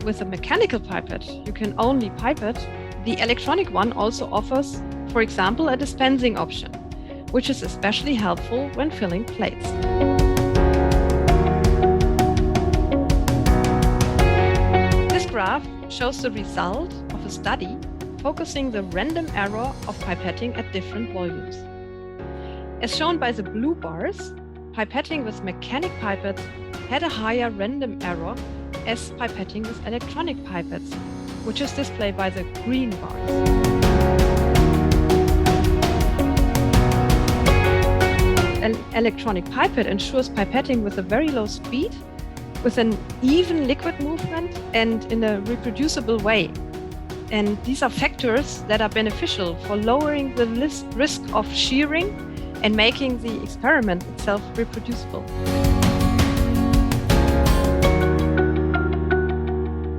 with a mechanical pipette, you can only pipette, the electronic one also offers, for example, a dispensing option, which is especially helpful when filling plates. This graph shows the result of a study focusing the random error of pipetting at different volumes. As shown by the blue bars, pipetting with mechanic pipettes had a higher random error as pipetting with electronic pipettes, which is displayed by the green bars. An electronic pipette ensures pipetting with a very low speed, with an even liquid movement and in a reproducible way. And these are factors that are beneficial for lowering the risk of shearing and making the experiment itself reproducible.